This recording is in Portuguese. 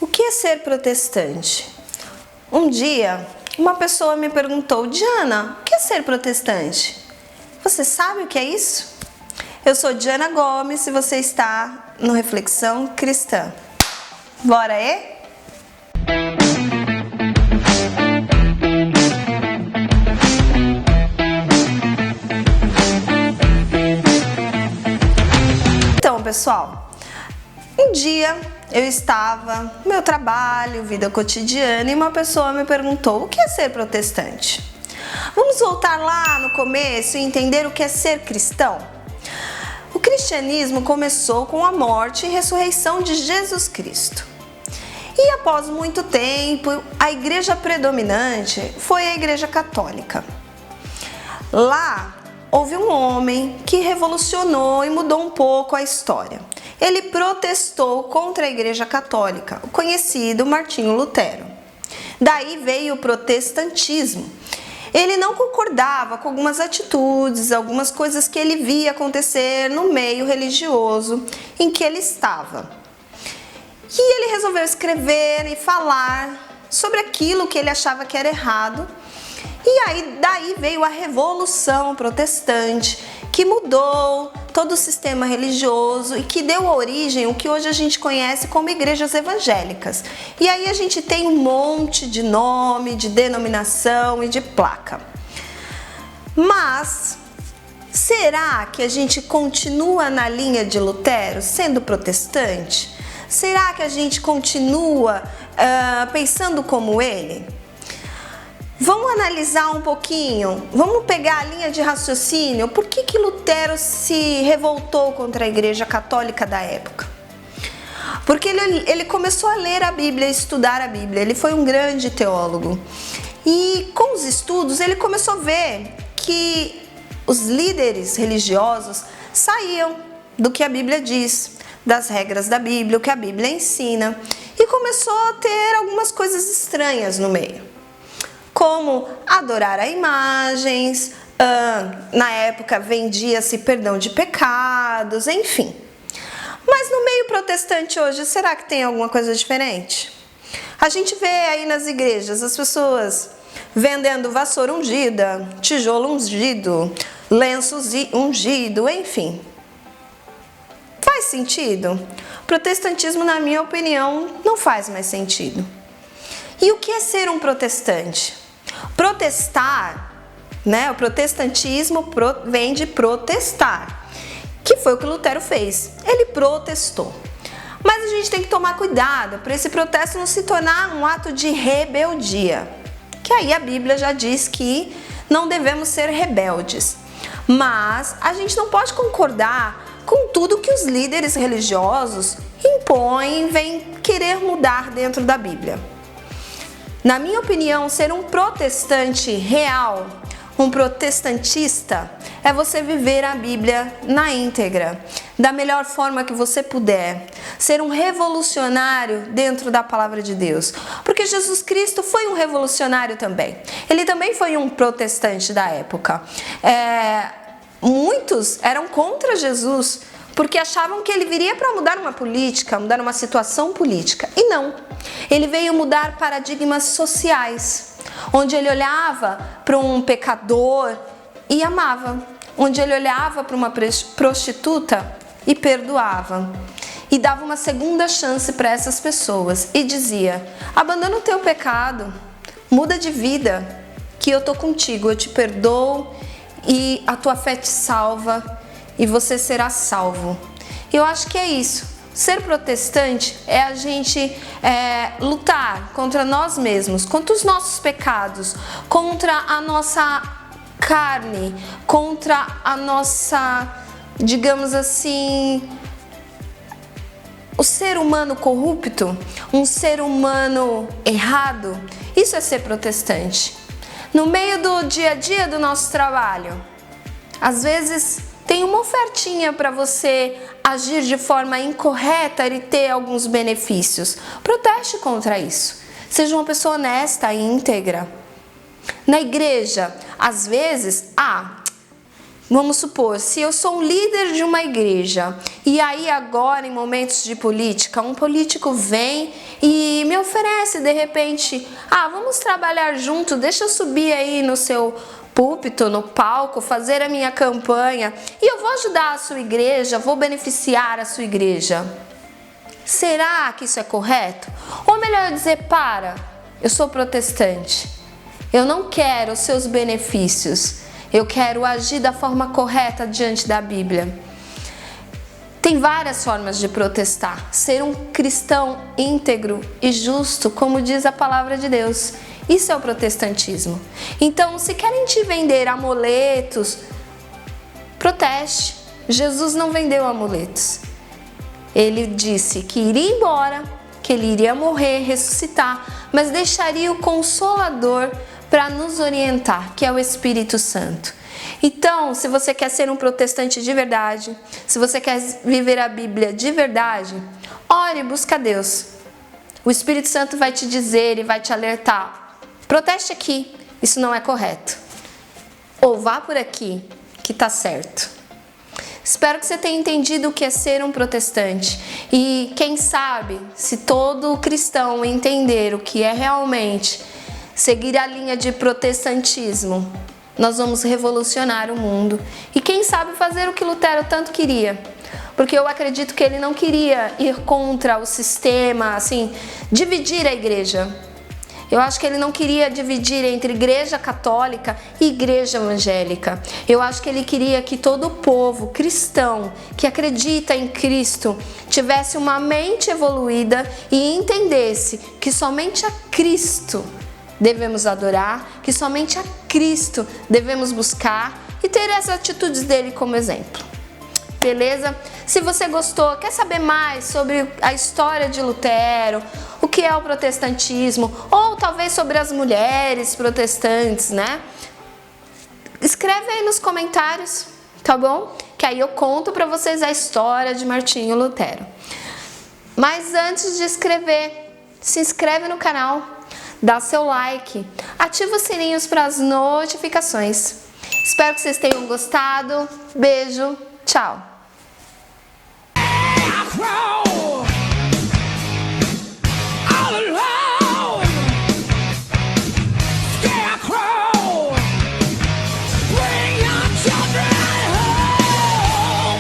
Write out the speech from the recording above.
O que é ser protestante? Um dia, uma pessoa me perguntou: Diana, o que é ser protestante? Você sabe o que é isso? Eu sou Diana Gomes e você está no Reflexão Cristã. Bora aí? Então, pessoal, um dia eu estava no meu trabalho, vida cotidiana, e uma pessoa me perguntou: o que é ser protestante? Vamos voltar lá no começo e entender o que é ser cristão? O cristianismo começou com a morte e ressurreição de Jesus Cristo. E após muito tempo, a igreja predominante foi a Igreja Católica. Lá houve um homem que revolucionou e mudou um pouco a história. Ele protestou contra a Igreja Católica, o conhecido Martinho Lutero. Daí veio o protestantismo. Ele não concordava com algumas atitudes, algumas coisas que ele via acontecer no meio religioso em que ele estava. E ele resolveu escrever e falar sobre aquilo que ele achava que era errado. E aí daí veio a Revolução Protestante, que mudou todo o sistema religioso e que deu origem ao que hoje a gente conhece como igrejas evangélicas. E aí a gente tem um monte de nome, de denominação e de placa. Mas será que a gente continua na linha de Lutero, sendo protestante? Será que a gente continua pensando como ele? Vamos analisar um pouquinho, vamos pegar a linha de raciocínio. Por que Lutero se revoltou contra a Igreja Católica da época? Porque ele começou a ler a Bíblia, a estudar a Bíblia. Ele foi um grande teólogo. E com os estudos ele começou a ver que os líderes religiosos saíam do que a Bíblia diz, das regras da Bíblia, o que a Bíblia ensina. E começou a ter algumas coisas estranhas no meio, como adorar a imagens, na época vendia-se perdão de pecados, enfim. Mas no meio protestante hoje, será que tem alguma coisa diferente? A gente vê aí nas igrejas as pessoas vendendo vassoura ungida, tijolo ungido, lenço ungido, enfim. Faz sentido? O protestantismo, na minha opinião, não faz mais sentido. E o que é ser um protestante? Protestar, né? O protestantismo vem de protestar, que foi o que Lutero fez. Ele protestou. Mas a gente tem que tomar cuidado para esse protesto não se tornar um ato de rebeldia, que aí a Bíblia já diz que não devemos ser rebeldes. Mas a gente não pode concordar com tudo que os líderes religiosos impõem e vêm querer mudar dentro da Bíblia. Na minha opinião, ser um protestante real, um protestantista, é você viver a Bíblia na íntegra, da melhor forma que você puder. Ser um revolucionário dentro da palavra de Deus. Porque Jesus Cristo foi um revolucionário também. Ele também foi um protestante da época. Muitos eram contra Jesus, porque achavam que ele viria para mudar uma política, mudar uma situação política. E não. Ele veio mudar paradigmas sociais, onde ele olhava para um pecador e amava, onde ele olhava para uma prostituta e perdoava, e dava uma segunda chance para essas pessoas e dizia: abandona o teu pecado, muda de vida, que eu tô contigo, eu te perdoo e a tua fé te salva e você será salvo. Eu acho que é isso. Ser protestante é a gente lutar contra nós mesmos, contra os nossos pecados, contra a nossa carne, contra a nossa, digamos assim, o ser humano corrupto, um ser humano errado. Isso é ser protestante. No meio do dia a dia do nosso trabalho, às vezes tem uma ofertinha para você agir de forma incorreta e ter alguns benefícios. Proteste contra isso. Seja uma pessoa honesta e íntegra. Na igreja, às vezes, vamos supor, se eu sou um líder de uma igreja e aí agora em momentos de política, um político vem e me oferece de repente, vamos trabalhar junto, deixa eu subir aí no seu púlpito, no palco, fazer a minha campanha e eu vou ajudar a sua igreja, vou beneficiar a sua igreja. Será que isso é correto? Ou melhor dizer, eu sou protestante, eu não quero os seus benefícios, eu quero agir da forma correta diante da Bíblia. Tem várias formas de protestar, ser um cristão íntegro e justo, como diz a palavra de Deus. Isso é o protestantismo. Então, se querem te vender amuletos, proteste. Jesus não vendeu amuletos. Ele disse que iria embora, que ele iria morrer, ressuscitar, mas deixaria o Consolador para nos orientar, que é o Espírito Santo. Então, se você quer ser um protestante de verdade, se você quer viver a Bíblia de verdade, ore e busca a Deus. O Espírito Santo vai te dizer e vai te alertar. Proteste aqui, isso não é correto. Ou vá por aqui, que está certo. Espero que você tenha entendido o que é ser um protestante. E quem sabe, se todo cristão entender o que é realmente seguir a linha de protestantismo, nós vamos revolucionar o mundo. E quem sabe fazer o que Lutero tanto queria. Porque eu acredito que ele não queria ir contra o sistema, assim, dividir a igreja. Eu acho que ele não queria dividir entre igreja católica e igreja evangélica. Eu acho que ele queria que todo o povo cristão que acredita em Cristo tivesse uma mente evoluída e entendesse que somente a Cristo devemos adorar, que somente a Cristo devemos buscar e ter as atitudes dele como exemplo. Beleza? Se você gostou, quer saber mais sobre a história de Lutero, o que é o protestantismo, ou talvez sobre as mulheres protestantes, né? Escreve aí nos comentários, tá bom? Que aí eu conto para vocês a história de Martinho Lutero. Mas antes de escrever, se inscreve no canal, dá seu like, ativa os sininhos para as notificações. Espero que vocês tenham gostado. Beijo, tchau!